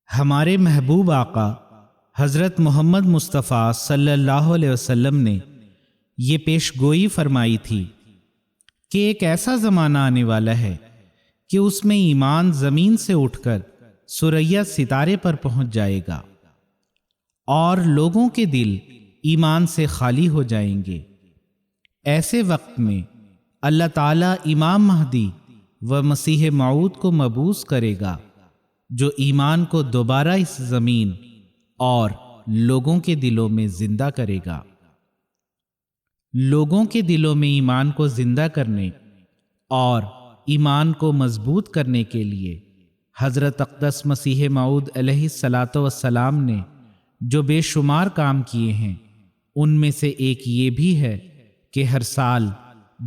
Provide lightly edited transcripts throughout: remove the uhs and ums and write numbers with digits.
ہمارے محبوب آقا حضرت محمد مصطفیٰ صلی اللہ علیہ وسلم نے یہ پیش گوئی فرمائی تھی کہ ایک ایسا زمانہ آنے والا ہے کہ اس میں ایمان زمین سے اٹھ کر ثریا ستارے پر پہنچ جائے گا اور لوگوں کے دل ایمان سے خالی ہو جائیں گے۔ ایسے وقت میں اللہ تعالیٰ امام مہدی و مسیح موعود کو مبعوث کرے گا جو ایمان کو دوبارہ اس زمین اور لوگوں کے دلوں میں زندہ کرے گا۔ لوگوں کے دلوں میں ایمان کو زندہ کرنے اور ایمان کو مضبوط کرنے کے لیے حضرت اقدس مسیح موعود علیہ الصلاۃ والسلام نے جو بے شمار کام کیے ہیں، ان میں سے ایک یہ بھی ہے کہ ہر سال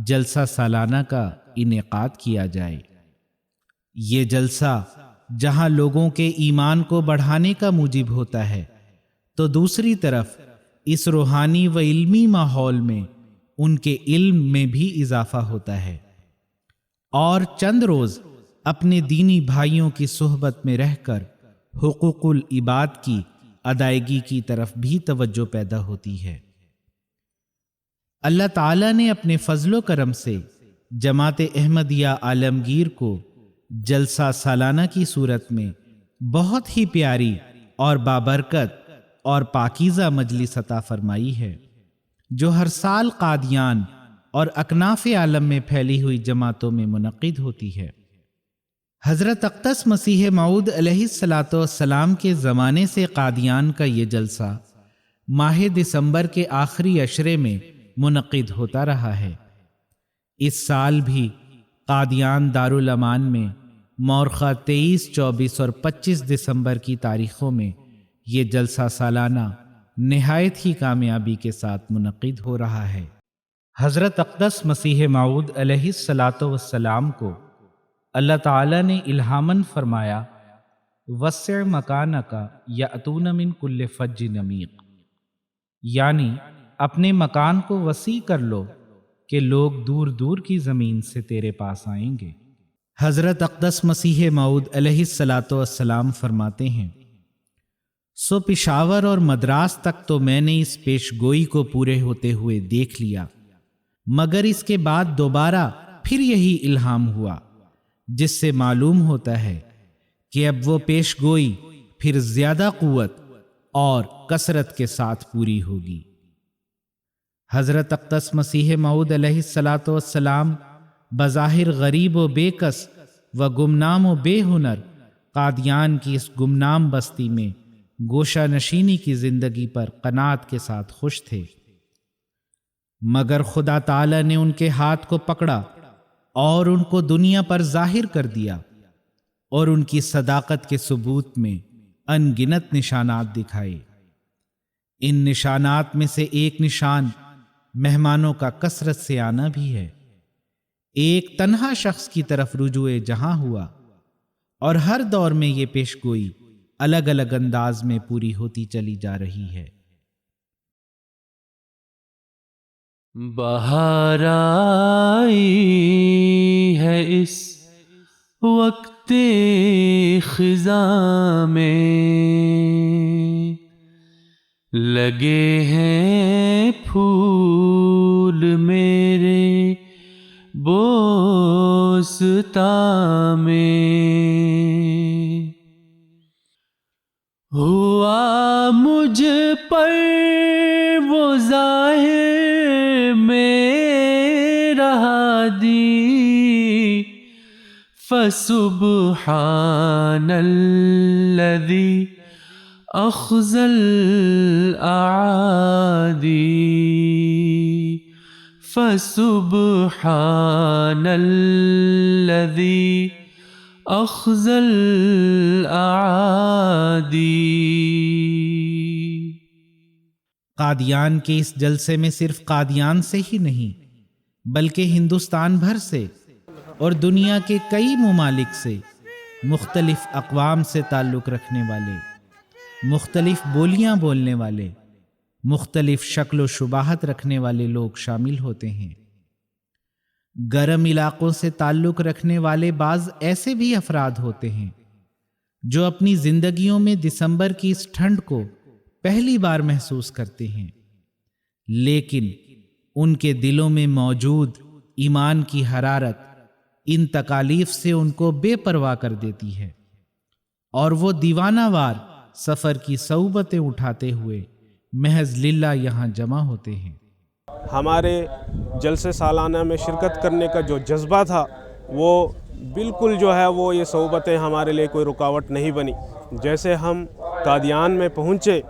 جلسہ سالانہ کا انعقاد کیا جائے۔ یہ جلسہ جہاں لوگوں کے ایمان کو بڑھانے کا موجب ہوتا ہے، تو دوسری طرف اس روحانی و علمی ماحول میں ان کے علم میں بھی اضافہ ہوتا ہے، اور چند روز اپنے دینی بھائیوں کی صحبت میں رہ کر حقوق العباد کی ادائیگی کی طرف بھی توجہ پیدا ہوتی ہے۔ اللہ تعالیٰ نے اپنے فضل و کرم سے جماعت احمدیہ عالمگیر کو جلسہ سالانہ کی صورت میں بہت ہی پیاری اور بابرکت اور پاکیزہ مجلس عطا فرمائی ہے، جو ہر سال قادیان اور اکناف عالم میں پھیلی ہوئی جماعتوں میں منعقد ہوتی ہے۔ حضرت اقدس مسیح موعود علیہ الصلاۃ والسلام کے زمانے سے قادیان کا یہ جلسہ ماہ دسمبر کے آخری عشرے میں منعقد ہوتا رہا ہے۔ اس سال بھی قادیان دارالامان میں مورخہ 23، 24 اور 25 دسمبر کی تاریخوں میں یہ جلسہ سالانہ نہایت ہی کامیابی کے ساتھ منعقد ہو رہا ہے۔ حضرت اقدس مسیح موعود علیہ الصلاۃ والسلام کو اللہ تعالیٰ نے الہاماً فرمایا، وسع مکانک یأتون من کل فج عمیق، یعنی اپنے مکان کو وسیع کر لو کہ لوگ دور دور کی زمین سے تیرے پاس آئیں گے۔ حضرت اقدس مسیح موعود علیہ الصلاۃ والسلام فرماتے ہیں، سو پشاور اور مدراس تک تو میں نے اس پیش گوئی کو پورے ہوتے ہوئے دیکھ لیا، مگر اس کے بعد دوبارہ پھر یہی الہام ہوا، جس سے معلوم ہوتا ہے کہ اب وہ پیش گوئی پھر زیادہ قوت اور کثرت کے ساتھ پوری ہوگی۔ حضرت اقدس مسیح موعود علیہ الصلاۃ والسلام بظاہر غریب و بے کس و گمنام و بے ہنر قادیان کی اس گمنام بستی میں گوشہ نشینی کی زندگی پر قناعت کے ساتھ خوش تھے، مگر خدا تعالی نے ان کے ہاتھ کو پکڑا اور ان کو دنیا پر ظاہر کر دیا، اور ان کی صداقت کے ثبوت میں ان گنت نشانات دکھائے۔ ان نشانات میں سے ایک نشان مہمانوں کا کثرت سے آنا بھی ہے۔ ایک تنہا شخص کی طرف رجوع جہاں ہوا، اور ہر دور میں یہ پیش گوئی الگ الگ انداز میں پوری ہوتی چلی جا رہی ہے۔ بہار آئی ہے اس وقت خزاں میں، لگے ہیں پھول میرے بوستاں میں، ہوا مجھ پر وہ ظاہر میرا ہادی، فسبحان الذی اخزى الأعادي، فسبحان الذي اخزى الأعادي۔ قادیان کے اس جلسے میں صرف قادیان سے ہی نہیں بلکہ ہندوستان بھر سے اور دنیا کے کئی ممالک سے، مختلف اقوام سے تعلق رکھنے والے، مختلف بولیاں بولنے والے، مختلف شکل و شباہت رکھنے والے لوگ شامل ہوتے ہیں۔ گرم علاقوں سے تعلق رکھنے والے بعض ایسے بھی افراد ہوتے ہیں جو اپنی زندگیوں میں دسمبر کی اس ٹھنڈ کو پہلی بار محسوس کرتے ہیں، لیکن ان کے دلوں میں موجود ایمان کی حرارت ان تکالیف سے ان کو بے پرواہ کر دیتی ہے، اور وہ دیوانہ وار سفر کی صعوبتیں اٹھاتے ہوئے محض للہ یہاں جمع ہوتے ہیں۔ ہمارے جلسے سالانہ میں شرکت کرنے کا جو جذبہ تھا وہ بالکل جو ہے وہ یہ صعوبتیں ہمارے لیے کوئی رکاوٹ نہیں بنی۔ جیسے ہم قادیان میں پہنچے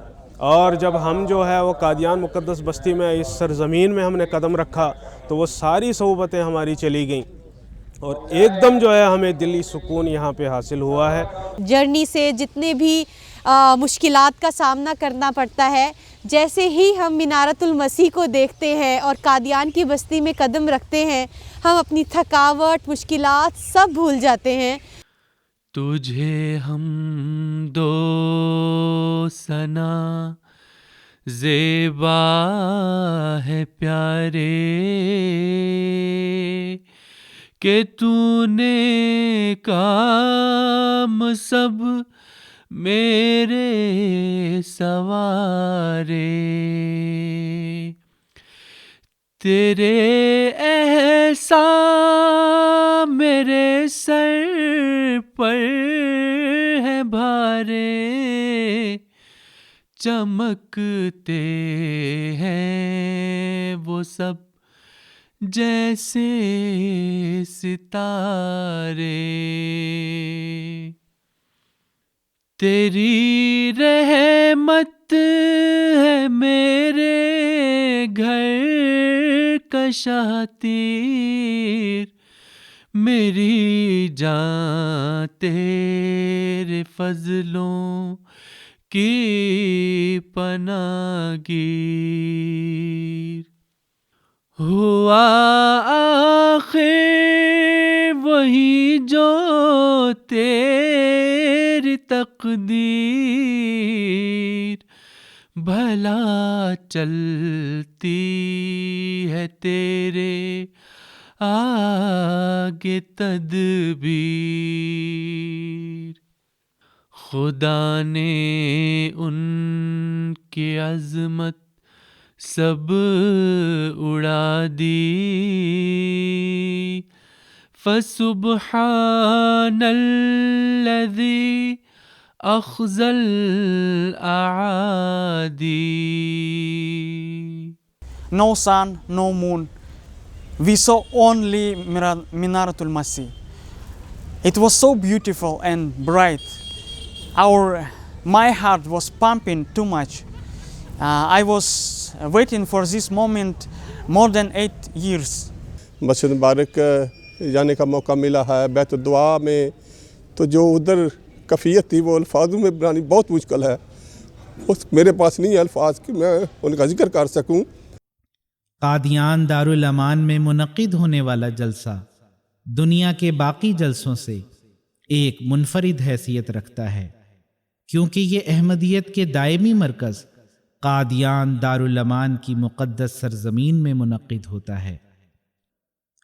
اور جب ہم جو ہے وہ قادیان مقدس بستی میں اس سرزمین میں ہم نے قدم رکھا تو وہ ساری صعوبتیں ہماری چلی گئیں اور ایک دم جو ہے ہمیں دلی سکون یہاں پہ حاصل ہوا ہے۔ جرنی سے جتنے بھی مشکلات کا سامنا کرنا پڑتا ہے، جیسے ہی ہم منارت المسیح کو دیکھتے ہیں اور قادیان کی بستی میں قدم رکھتے ہیں، ہم اپنی تھکاوٹ، مشکلات سب بھول جاتے ہیں۔ تجھے ہم دو ثنا زیبا ہے پیارے، کہ تو نے کام سب میرے سوارے، تیرے احسان میرے سر پر ہے بھارے، چمکتے ہیں وہ سب جیسے ستارے، تیری رحمت ہے میرے گھر کا شاہ تیر، میری جان تیرے فضلوں کی پناہ گیر، ہوا آخر وہی جو تیری تقدیر، بھلا چلتی ہے تیرے آگے تدبیر، خدا نے ان کی عظمت سب اڑا دی، فسبحان الذی اخزى الأعادي. No sun, no moon. We saw only Minaratul Masih. It was so beautiful and bright. My heart was pumping too much. I was waiting for this moment more than 8 years. مسجد مبارک جانے کا موقع ملا ہے بیت الدعا میں، تو جو ادھر کیفیت تھی وہ الفاظوں میں بنانی بہت مشکل ہے، میرے پاس نہیں ہے الفاظ کہ میں ان کا ذکر کر سکوں۔ قادیان دارالامان میں منعقد ہونے والا جلسہ دنیا کے باقی جلسوں سے ایک منفرد حیثیت رکھتا ہے، کیونکہ یہ احمدیت کے دائمی مرکز قادیان دارالامان کی مقدس سرزمین میں منعقد ہوتا ہے۔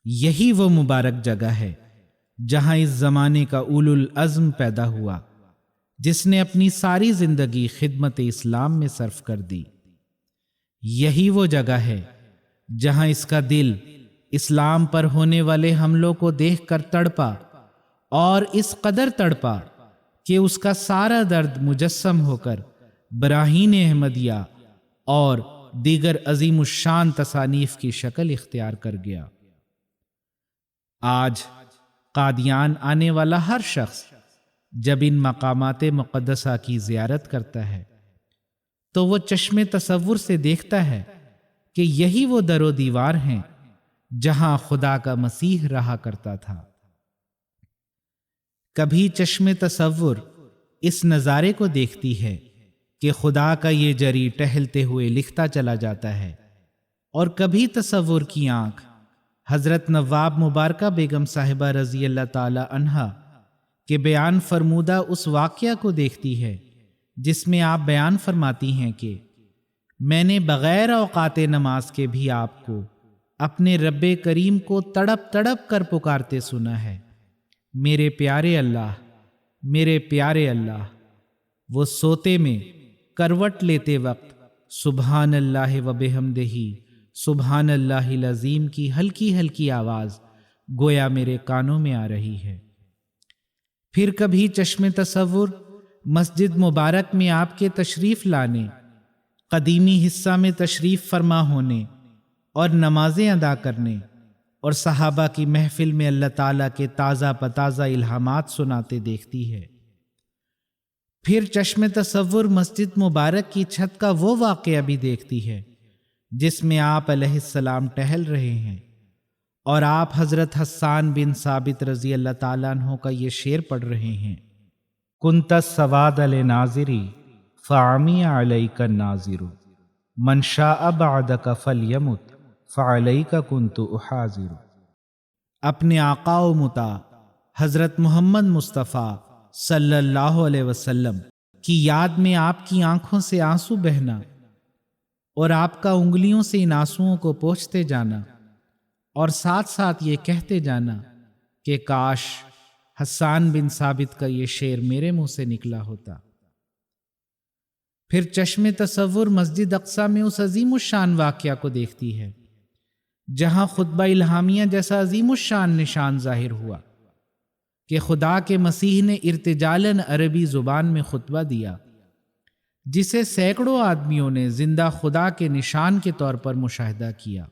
یہی وہ مبارک جگہ ہے جہاں اس زمانے کا اولو العزم پیدا ہوا، جس نے اپنی ساری زندگی خدمت اسلام میں صرف کر دی۔ یہی وہ جگہ ہے جہاں اس کا دل اسلام پر ہونے والے حملوں کو دیکھ کر تڑپا، اور اس قدر تڑپا کہ اس کا سارا درد مجسم ہو کر براہین احمدیہ اور دیگر عظیم الشان تصانیف کی شکل اختیار کر گیا۔ آج قادیان آنے والا ہر شخص جب ان مقامات مقدسہ کی زیارت کرتا ہے تو وہ چشم تصور سے دیکھتا ہے کہ یہی وہ در و دیوار ہیں جہاں خدا کا مسیح رہا کرتا تھا۔ کبھی چشم تصور اس نظارے کو دیکھتی ہے کہ خدا کا یہ جری ٹہلتے ہوئے لکھتا چلا جاتا ہے، اور کبھی تصور کی آنکھ حضرت نواب مبارکہ بیگم صاحبہ رضی اللہ تعالی عنہا کے بیان فرمودہ اس واقعہ کو دیکھتی ہے جس میں آپ بیان فرماتی ہیں کہ میں نے بغیر اوقات نماز کے بھی آپ کو اپنے رب کریم کو تڑپ تڑپ کر پکارتے سنا ہے، میرے پیارے اللہ، میرے پیارے اللہ، وہ سوتے میں کروٹ لیتے وقت سبحان اللہ و بحمدہ سبحان اللہ العظیم کی ہلکی ہلکی آواز گویا میرے کانوں میں آ رہی ہے۔ پھر کبھی چشم تصور مسجد مبارک میں آپ کے تشریف لانے، قدیمی حصہ میں تشریف فرما ہونے اور نمازیں ادا کرنے اور صحابہ کی محفل میں اللہ تعالیٰ کے تازہ بتازہ الہامات سناتے دیکھتی ہے۔ پھر چشم تصور مسجد مبارک کی چھت کا وہ واقعہ بھی دیکھتی ہے جس میں آپ علیہ السلام ٹہل رہے ہیں اور آپ حضرت حسان بن ثابت رضی اللہ تعالیٰ عنہ کا یہ شعر پڑھ رہے ہیں: کنت السواد لناظری فعمی علیک الناظر من شاء بعدک فلیمت فعلیک کنت احاذر۔ اپنے آقا و مطاع حضرت محمد مصطفیٰ صلی اللہ علیہ وسلم کی یاد میں آپ کی آنکھوں سے آنسو بہنا اور آپ کا انگلیوں سے ان آنسوؤں کو پوچھتے جانا اور ساتھ ساتھ یہ کہتے جانا کہ کاش حسان بن ثابت کا یہ شعر میرے منہ سے نکلا ہوتا۔ پھر چشم تصور مسجد اقصیٰ میں اس عظیم الشان واقعہ کو دیکھتی ہے جہاں خطبہ الہامیہ جیسا عظیم الشان نشان ظاہر ہوا کہ خدا کے مسیح نے ارتجالاً عربی زبان میں خطبہ دیا، جسے سینکڑوں آدمیوں نے زندہ خدا کے نشان کے طور پر مشاہدہ کیا۔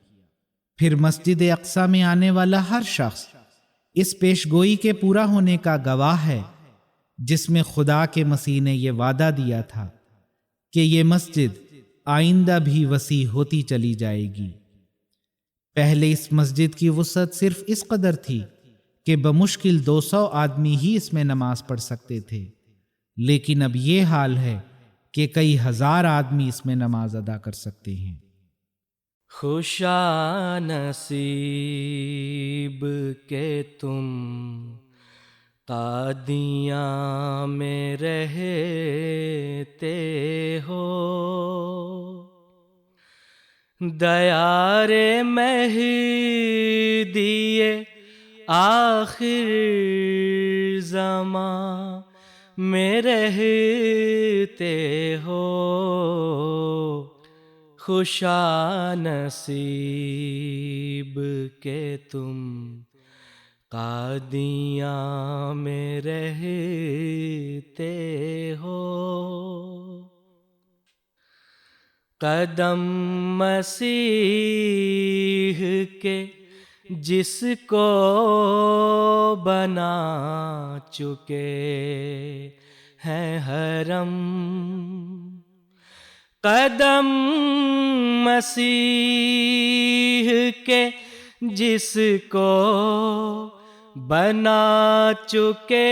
پھر مسجد اقصیٰ میں آنے والا ہر شخص اس پیشگوئی کے پورا ہونے کا گواہ ہے جس میں خدا کے مسیح نے یہ وعدہ دیا تھا کہ یہ مسجد آئندہ بھی وسیع ہوتی چلی جائے گی۔ پہلے اس مسجد کی وسعت صرف اس قدر تھی کہ بمشکل 200 آدمی ہی اس میں نماز پڑھ سکتے تھے، لیکن اب یہ حال ہے کہ کئی ہزار آدمی اس میں نماز ادا کر سکتے ہیں۔ خوشا نصیب کہ تم قادیاں میں رہتے ہو، دیار مہدی آخر زمان میں رہتے ہو، خوشا نصیب کہ تم قادیاں میں رہتے ہو، قدم مسیح کے جس کو بنا چکے ہیں حرم، قدم مسیح کے جس کو بنا چکے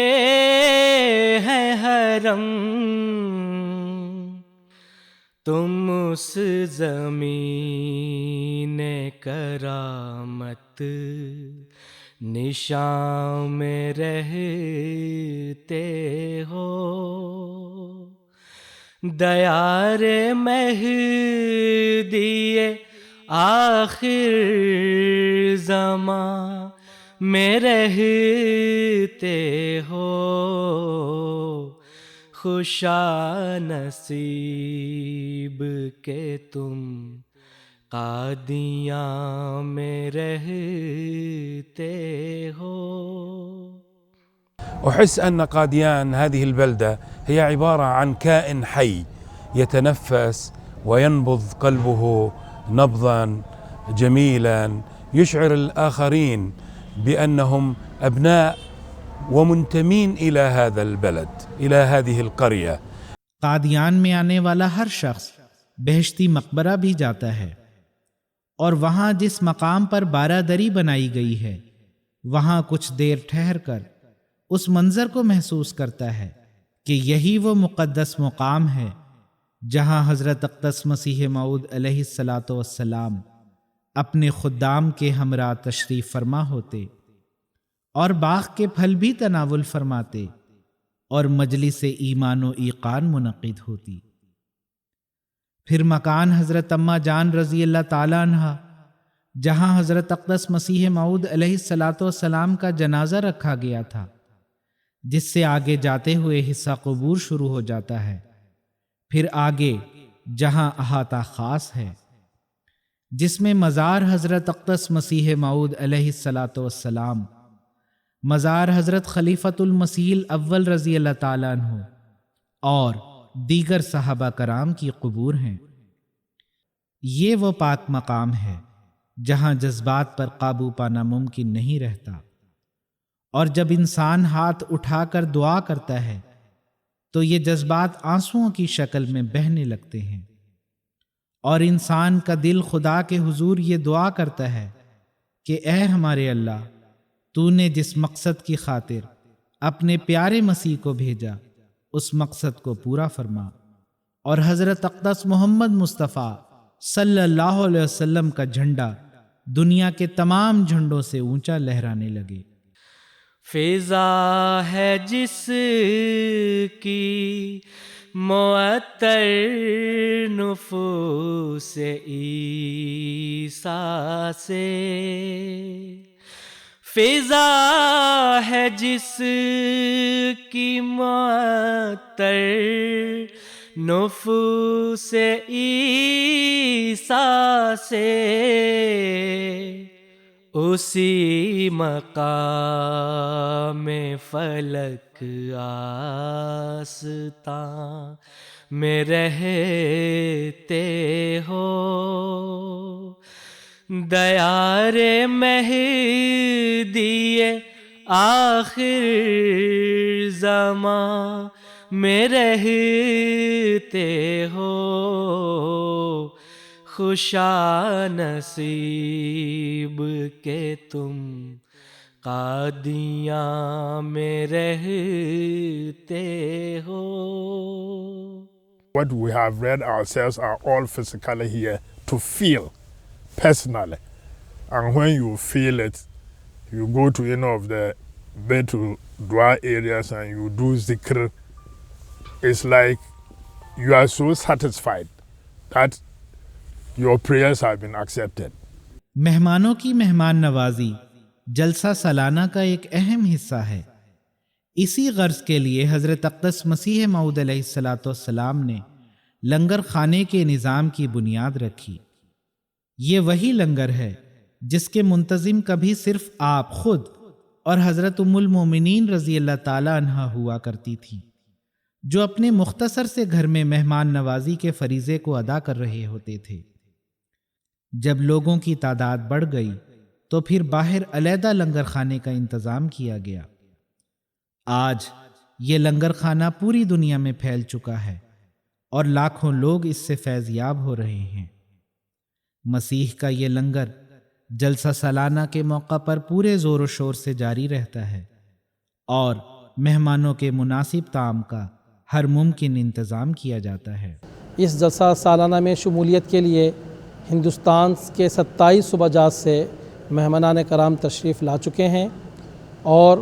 ہیں حرم، تم اس زمین کرامت نشان میں رہتے ہو، دیار مہدی آخر زمان میں رہتے ہو، خوشا نصیب کہ تم قادیاں میں رہتے ہو۔ أحس أن قاديان هذه البلدة هي عبارة عن كائن حي يتنفس وينبض قلبه نبضا جميلا يشعر الآخرين بأنهم أبناء ومنتمين إلى هذا البلد، إلى هذه القرية۔ قادیان میں آنے والا ہر شخص بہشتی مقبرہ بھی جاتا ہے اور وہاں جس مقام پر بارادری بنائی گئی ہے وہاں کچھ دیر ٹھہر کر اس منظر کو محسوس کرتا ہے کہ یہی وہ مقدس مقام ہے جہاں حضرت اقدس مسیح موعود علیہ السلام اپنے خدام کے ہمراہ تشریف فرما ہوتے اور باغ کے پھل بھی تناول فرماتے اور مجلس ایمان و ایقان منعقد ہوتی۔ پھر مکان حضرت اماں جان رضی اللہ تعالیٰ عنہ جہاں حضرت اقدس مسیح موعود علیہ السلام کا جنازہ رکھا گیا تھا، جس سے آگے جاتے ہوئے حصہ قبور شروع ہو جاتا ہے، پھر آگے جہاں احاطہ خاص ہے، جس میں مزار حضرت اقدس مسیح موعود علیہ الصلاۃ والسلام، مزار حضرت خلیفۃ المسیح الاول رضی اللہ تعالیٰ عنہ اور دیگر صحابہ کرام کی قبور ہیں۔ یہ وہ پاک مقام ہے جہاں جذبات پر قابو پانا ممکن نہیں رہتا، اور جب انسان ہاتھ اٹھا کر دعا کرتا ہے تو یہ جذبات آنسوؤں کی شکل میں بہنے لگتے ہیں، اور انسان کا دل خدا کے حضور یہ دعا کرتا ہے کہ اے ہمارے اللہ، تو نے جس مقصد کی خاطر اپنے پیارے مسیح کو بھیجا اس مقصد کو پورا فرما، اور حضرت اقدس محمد مصطفیٰ صلی اللہ علیہ وسلم کا جھنڈا دنیا کے تمام جھنڈوں سے اونچا لہرانے لگے۔ فضا ہے جس کی معطر نفوس عیسیٰ سے، فضا ہے جس کی معطر نفوس عیسیٰ سے، اسی مقام فلک آستاں میں رہتے ہو، دیار مہدی آخر زمان میں رہتے ہو، خوشا نصیب کہ تم قادیاں میں رہتے ہو۔ What we have read ourselves are all physically here to feel personally. And when you feel it, you go to any of the Baitul Dua areas and you do zikr. It's like you are so satisfied that your prayers have been accepted. مہمانوں کی مہمان نوازی جلسہ سالانہ کا ایک اہم حصہ ہے۔ اسی غرض کے لیے حضرت اقدس مسیح موعود علیہ الصلاۃ والسلام نے لنگر خانے کے نظام کی بنیاد رکھی۔ یہ وہی لنگر ہے جس کے منتظم کبھی صرف آپ خود اور حضرت ام المومنین رضی اللہ تعالیٰ عنہ ہوا کرتی تھی، جو اپنے مختصر سے گھر میں مہمان نوازی کے فریضے کو ادا کر رہے ہوتے تھے۔ جب لوگوں کی تعداد بڑھ گئی تو پھر باہر علیحدہ لنگر خانے کا انتظام کیا گیا۔ آج یہ لنگر خانہ پوری دنیا میں پھیل چکا ہے اور لاکھوں لوگ اس سے فیض یاب ہو رہے ہیں۔ مسیح کا یہ لنگر جلسہ سالانہ کے موقع پر پورے زور و شور سے جاری رہتا ہے، اور مہمانوں کے مناسب طعام کا ہر ممکن انتظام کیا جاتا ہے۔ اس جلسہ سالانہ میں شمولیت کے لیے ہندوستان کے 27 صوبہ جات سے مہمانان کرام تشریف لا چکے ہیں، اور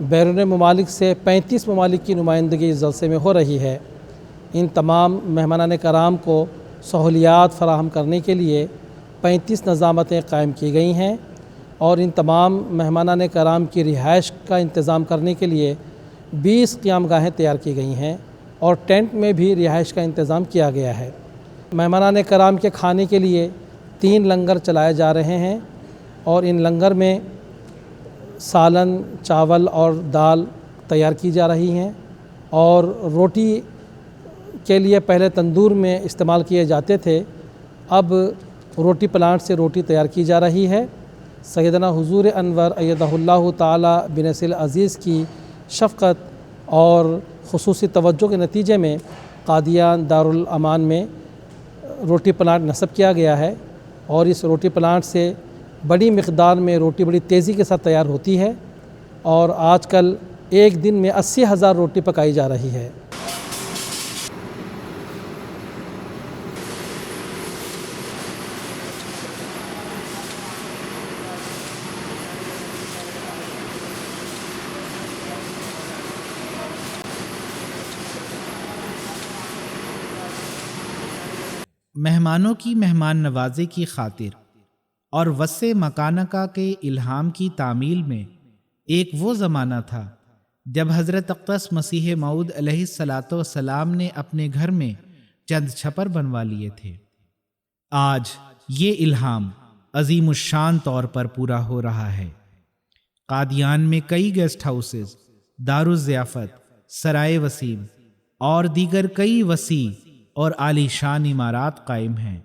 بیرون ممالک سے 35 ممالک کی نمائندگی اس جلسے میں ہو رہی ہے۔ ان تمام مہمانان کرام کو سہولیات فراہم کرنے کے لیے 35 نظامتیں قائم کی گئی ہیں، اور ان تمام مہمانان کرام کی رہائش کا انتظام کرنے کے لیے 20 قیام گاہیں تیار کی گئی ہیں، اور ٹینٹ میں بھی رہائش کا انتظام کیا گیا ہے۔ مہمانان کرام کے کھانے کے لیے 3 لنگر چلائے جا رہے ہیں، اور ان لنگر میں سالن، چاول اور دال تیار کی جا رہی ہیں، اور روٹی کے لیے پہلے تندور میں استعمال کیے جاتے تھے، اب روٹی پلانٹ سے روٹی تیار کی جا رہی ہے۔ سیدنا حضور انور ایدہ اللہ تعالی بنصر عزیز کی شفقت اور خصوصی توجہ کے نتیجے میں قادیان دارالامان میں روٹی پلانٹ نصب کیا گیا ہے، اور اس روٹی پلانٹ سے بڑی مقدار میں روٹی بڑی تیزی کے ساتھ تیار ہوتی ہے، اور آج کل ایک دن میں 80,000 روٹی پکائی جا رہی ہے۔ مہمانوں کی مہمان نوازی کی خاطر اور وسع مکانکا کے الہام کی تعمیل میں ایک وہ زمانہ تھا جب حضرت اقدس مسیح موعود علیہ الصلاۃ والسلام نے اپنے گھر میں چند چھپر بنوا لیے تھے۔ آج یہ الہام عظیم الشان طور پر پورا ہو رہا ہے۔ قادیان میں کئی گیسٹ ہاؤسز، دارالضیافت، سرائے وسیم اور دیگر کئی وسیع اور عالی شان عمارات قائم ہیں،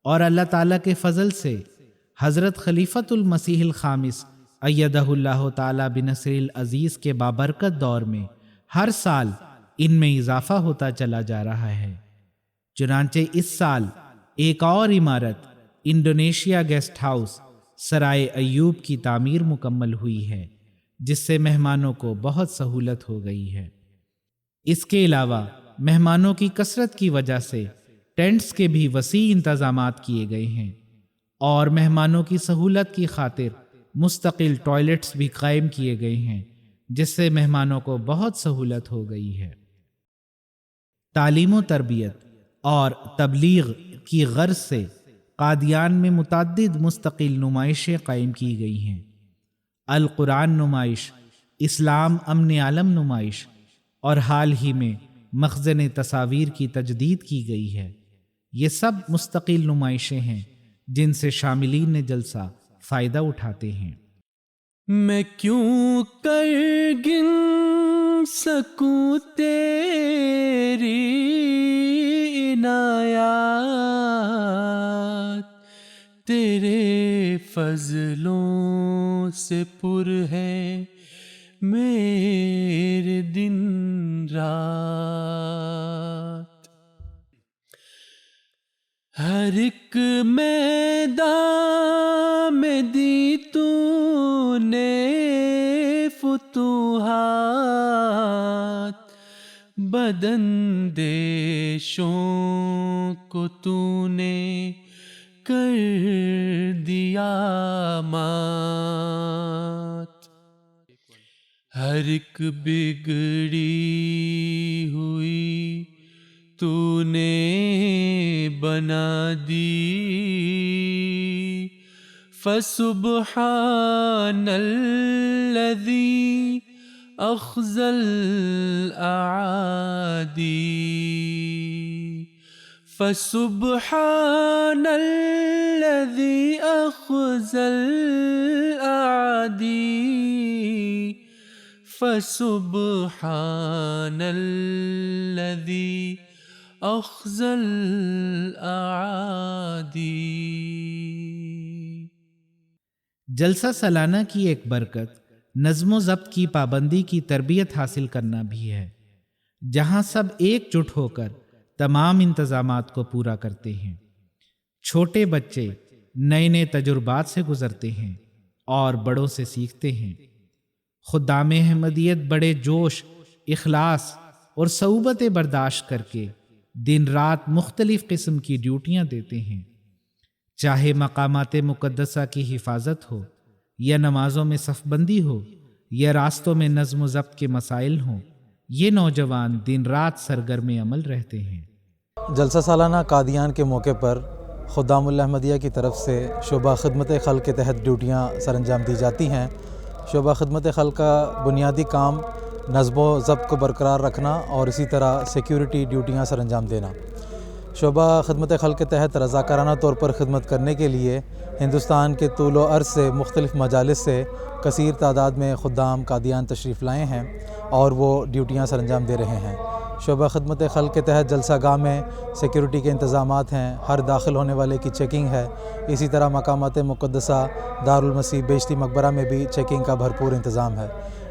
اور اللہ تعالیٰ کے فضل سے حضرت خلیفۃ المسیح الخامس ایدہ اللہ تعالیٰ بنصر العزیز کے بابرکت دور میں ہر سال ان میں اضافہ ہوتا چلا جا رہا ہے۔ چنانچہ اس سال ایک اور عمارت انڈونیشیا گیسٹ ہاؤس سرائے ایوب کی تعمیر مکمل ہوئی ہے، جس سے مہمانوں کو بہت سہولت ہو گئی ہے۔ اس کے علاوہ مہمانوں کی کثرت کی وجہ سے ٹینٹس کے بھی وسیع انتظامات کیے گئے ہیں، اور مہمانوں کی سہولت کی خاطر مستقل ٹوائلٹس بھی قائم کیے گئے ہیں، جس سے مہمانوں کو بہت سہولت ہو گئی ہے۔ تعلیم و تربیت اور تبلیغ کی غرض سے قادیان میں متعدد مستقل نمائشیں قائم کی گئی ہیں۔ القرآن نمائش، اسلام امن عالم نمائش، اور حال ہی میں مخزن تصاویر کی تجدید کی گئی ہے۔ یہ سب مستقل نمائشیں ہیں جن سے شاملین جلسہ فائدہ اٹھاتے ہیں۔ میں کیوں کر گن سکوں تیری عنایات، تیرے فضلوں سے پر ہے میرے دن رات۔ ہر ایک میدان میں دی تو نے فتوحات، بدن دیشوں کو تو نے کر دیا مات۔ ہر ایک بگڑی ہوئی تو نے بنا دی، فسبحان الذی اخزى الاعادی، فسبحان الذی اخزى الاعادی، فسبحان الذی اخزى الاعادی۔ جلسہ سالانہ کی ایک برکت نظم و ضبط کی پابندی کی تربیت حاصل کرنا بھی ہے، جہاں سب ایک جٹ ہو کر تمام انتظامات کو پورا کرتے ہیں۔ چھوٹے بچے نئے نئے تجربات سے گزرتے ہیں اور بڑوں سے سیکھتے ہیں۔ خدام احمدیت بڑے جوش، اخلاص اور صعوبت برداشت کر کے دن رات مختلف قسم کی ڈیوٹیاں دیتے ہیں، چاہے مقامات مقدسہ کی حفاظت ہو، یا نمازوں میں صف بندی ہو، یا راستوں میں نظم و ضبط کے مسائل ہوں۔ یہ نوجوان دن رات سرگرم عمل رہتے ہیں۔ جلسہ سالانہ قادیان کے موقع پر خدام الاحمدیہ کی طرف سے شعبہ خدمت خلق کے تحت ڈیوٹیاں سر انجام دی جاتی ہیں۔ شعبہ خدمت خلق کا بنیادی کام نظم و ضبط کو برقرار رکھنا اور اسی طرح سیکیورٹی ڈیوٹیاں سر انجام دینا۔ شعبہ خدمت خلق کے تحت رضاکارانہ طور پر خدمت کرنے کے لیے ہندوستان کے طول و عرض سے مختلف مجالس سے کثیر تعداد میں خدام قادیان تشریف لائے ہیں اور وہ ڈیوٹیاں سر انجام دے رہے ہیں۔ شعبہ خدمت خلق کے تحت جلسہ گاہ میں سیکیورٹی کے انتظامات ہیں، ہر داخل ہونے والے کی چیکنگ ہے۔ اسی طرح مقامات مقدسہ دارالمسیح بیشتی مقبرہ میں بھی چیکنگ کا بھرپور انتظام ہے۔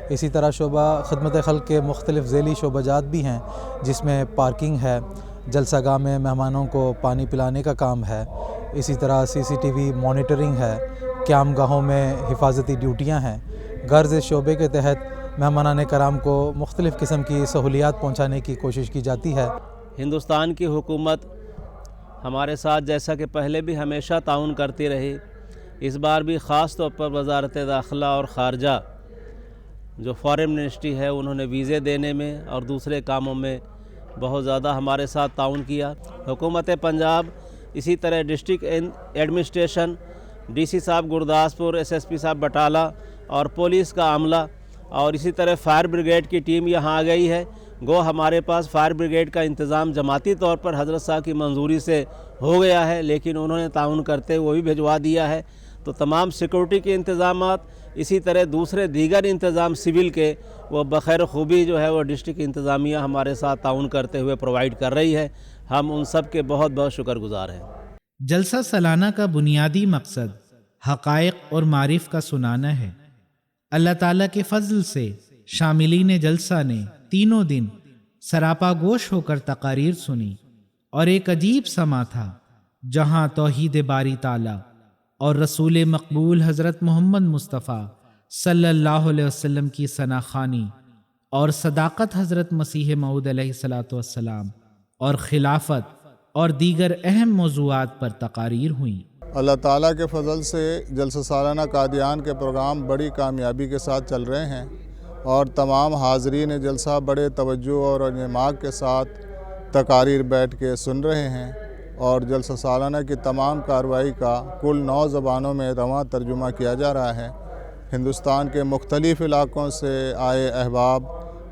اسی طرح شعبہ خدمت خلق کے مختلف ذیلی شعبہ جات بھی ہیں، جس میں پارکنگ ہے، جلسہ گاہ میں مہمانوں کو پانی پلانے کا کام ہے، اسی طرح CCTV مانیٹرنگ ہے، قیام گاہوں میں حفاظتی ڈیوٹیاں ہیں۔ غرض اس شعبے کے تحت مہمانان کرام کو مختلف قسم کی سہولیات پہنچانے کی کوشش کی جاتی ہے۔ ہندوستان کی حکومت ہمارے ساتھ جیسا کہ پہلے بھی ہمیشہ تعاون کرتی رہی، اس بار بھی خاص طور پر وزارت داخلہ اور خارجہ جو فارن منسٹری ہے، انہوں نے ویزے دینے میں اور دوسرے کاموں میں بہت زیادہ ہمارے ساتھ تعاون کیا۔ حکومت پنجاب اسی طرح ڈسٹرکٹ ایڈمنسٹریشن، DC صاحب گرداسپور، SSP صاحب بٹالہ اور پولیس کا عملہ اور اسی طرح فائر بریگیڈ کی ٹیم یہاں آ گئی ہے. گو ہمارے پاس فائر بریگیڈ کا انتظام جماعتی طور پر حضرت صاحب کی منظوری سے ہو گیا ہے، لیکن انہوں نے تعاون کرتے وہ بھی بھجوا دیا ہے. تو تمام سیکورٹی کے انتظامات، اسی طرح دوسرے دیگر انتظام سول کے، وہ بخیر خوبی جو ہے وہ ڈسٹرکٹ انتظامیہ ہمارے ساتھ تعاون کرتے ہوئے پرووائڈ کر رہی ہے. ہم ان سب کے بہت بہت شکر گزار ہیں. جلسہ سالانہ کا بنیادی مقصد حقائق اور معارف کا سنانا ہے. اللہ تعالیٰ کے فضل سے شاملین جلسہ نے تینوں دن سراپا گوش ہو کر تقاریر سنی، اور ایک عجیب سما تھا جہاں توحید باری تعالیٰ اور رسول مقبول حضرت محمد مصطفیٰ صلی اللہ علیہ وسلم کی ثنا خوانی اور صداقت حضرت مسیح موعود علیہ السلام اور خلافت اور دیگر اہم موضوعات پر تقاریر ہوئیں. اللہ تعالیٰ کے فضل سے جلسہ سالانہ قادیان کے پروگرام بڑی کامیابی کے ساتھ چل رہے ہیں، اور تمام حاضرین جلسہ بڑے توجہ اور انہماک کے ساتھ تقاریر بیٹھ کے سن رہے ہیں، اور جلسہ سالانہ کی تمام کارروائی کا کل 9 زبانوں میں رواں ترجمہ کیا جا رہا ہے. ہندوستان کے مختلف علاقوں سے آئے احباب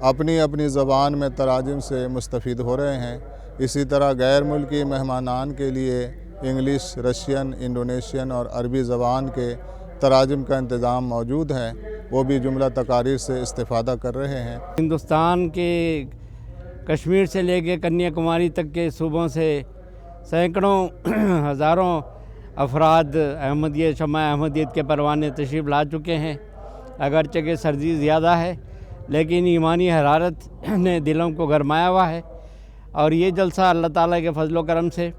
اپنی اپنی زبان میں تراجم سے مستفید ہو رہے ہیں. اسی طرح غیر ملکی مہمانان کے لیے انگلش، رشین، انڈونیشین اور عربی زبان کے تراجم کا انتظام موجود ہے، وہ بھی جملہ تقاریر سے استفادہ کر رہے ہیں. ہندوستان کے کشمیر سے لے کے کنیا کماری تک کے صوبوں سے سینکڑوں ہزاروں افراد احمدیت، شمع احمدیت کے پروانے تشریف لا چکے ہیں. اگرچہ کہ سردی زیادہ ہے، لیکن ایمانی حرارت نے دلوں کو گرمایا ہوا ہے. اور یہ جلسہ اللہ تعالیٰ کے فضل و کرم سے،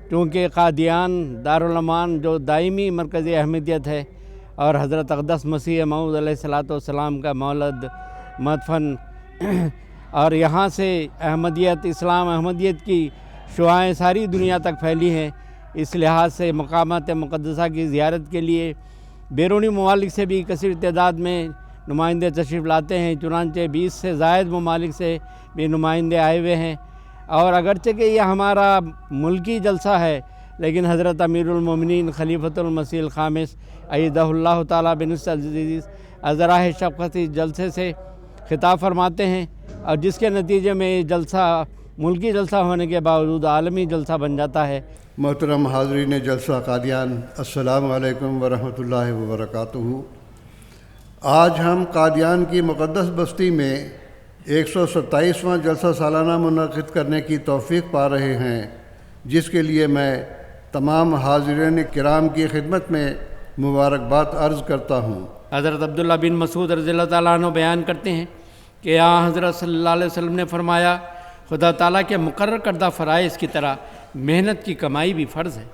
چونکہ قادیان دارالامان جو دائمی مرکزی احمدیت ہے اور حضرت اقدس مسیح موعود علیہ السلام کا مولد مدفن، اور یہاں سے احمدیت، اسلام احمدیت کی شعائیں ساری دنیا تک پھیلی ہیں، اس لحاظ سے مقامات مقدسہ کی زیارت کے لیے بیرونی ممالک سے بھی کثیر تعداد میں نمائندے تشریف لاتے ہیں. چنانچہ 20 سے زائد ممالک سے بھی نمائندے آئے ہوئے ہیں. اور اگرچہ کہ یہ ہمارا ملکی جلسہ ہے، لیکن حضرت امیر المومنین خلیفۃ المسیح الخامس ایدہ اللہ تعالیٰ بنصر العزیز ازراہ شفقتی جلسے سے خطاب فرماتے ہیں، اور جس کے نتیجے میں یہ جلسہ ملکی جلسہ ہونے کے باوجود عالمی جلسہ بن جاتا ہے. محترم حاضرین جلسہ قادیان، السلام علیکم ورحمۃ اللہ وبرکاتہ. آج ہم قادیان کی مقدس بستی میں 127واں جلسہ سالانہ منعقد کرنے کی توفیق پا رہے ہیں، جس کے لیے میں تمام حاضرین کرام کی خدمت میں مبارکباد عرض کرتا ہوں. حضرت عبداللہ بن مسعود رضی اللہ تعالیٰ عنہ بیان کرتے ہیں کہ حضرت صلی اللہ علیہ وسلم نے فرمایا، خدا تعالیٰ کے مقرر کردہ فرائض کی طرح محنت کی کمائی بھی فرض ہے.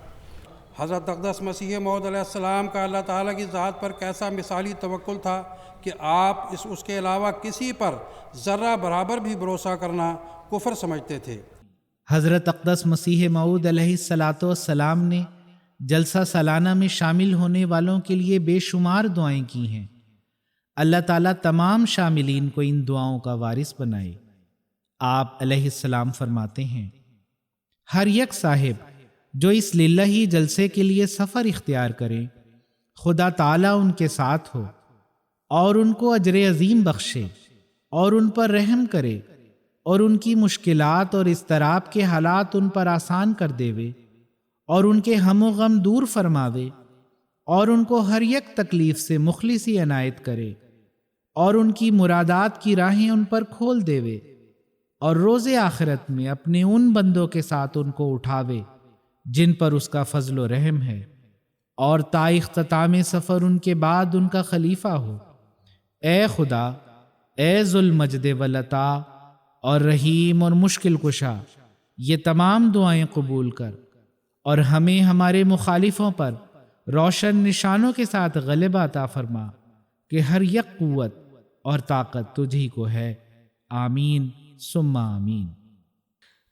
حضرت اقدس مسیح موعود علیہ السلام کا اللہ تعالیٰ کی ذات پر کیسا مثالی توکل تھا کہ آپ اس کے علاوہ کسی پر ذرہ برابر بھی بھروسہ کرنا کفر سمجھتے تھے. حضرت اقدس مسیح موعود علیہ السلام نے جلسہ سالانہ میں شامل ہونے والوں کے لیے بے شمار دعائیں کی ہیں. اللہ تعالیٰ تمام شاملین کو ان دعاؤں کا وارث بنائے. آپ علیہ السلام فرماتے ہیں، ہر یک صاحب جو اس للہی جلسے کے لیے سفر اختیار کرے، خدا تعالیٰ ان کے ساتھ ہو اور ان کو اجر عظیم بخشے اور ان پر رحم کرے اور ان کی مشکلات اور اضطراب کے حالات ان پر آسان کر دیوے اور ان کے ہم و غم دور فرماوے اور ان کو ہر یک تکلیف سے مخلصی عنایت کرے اور ان کی مرادات کی راہیں ان پر کھول دیوے اور روز آخرت میں اپنے ان بندوں کے ساتھ ان کو اٹھاوے جن پر اس کا فضل و رحم ہے، اور تا اختتام سفر ان کے بعد ان کا خلیفہ ہو. اے خدا، اے ذو المجد والعطا اور رحیم اور مشکل کشا، یہ تمام دعائیں قبول کر اور ہمیں ہمارے مخالفوں پر روشن نشانوں کے ساتھ غلبہ عطا فرما کہ ہر یک قوت اور طاقت تجھی کو ہے. آمین ثم آمین.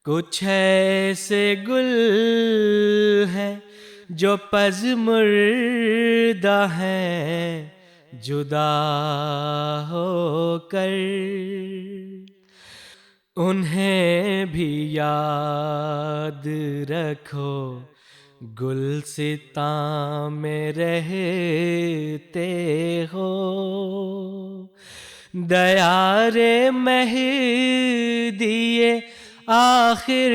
کچھ ایسے گل ہے جو پز مردہ ہے، جدا ہو کر انہیں بھی یاد رکھو، گلستاں میں رہتے ہو. دیار مہدی آخر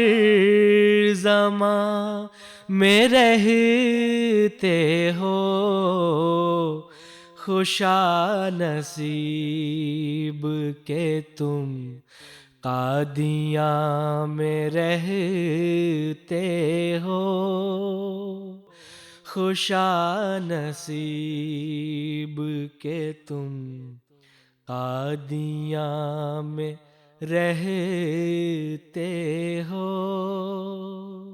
زمان میں رہتے ہو، خوشا نصیب کہ تم قادیاں میں رہتے ہو، خوشا نصیب کہ تم قادیاں میں رہتے ہو۔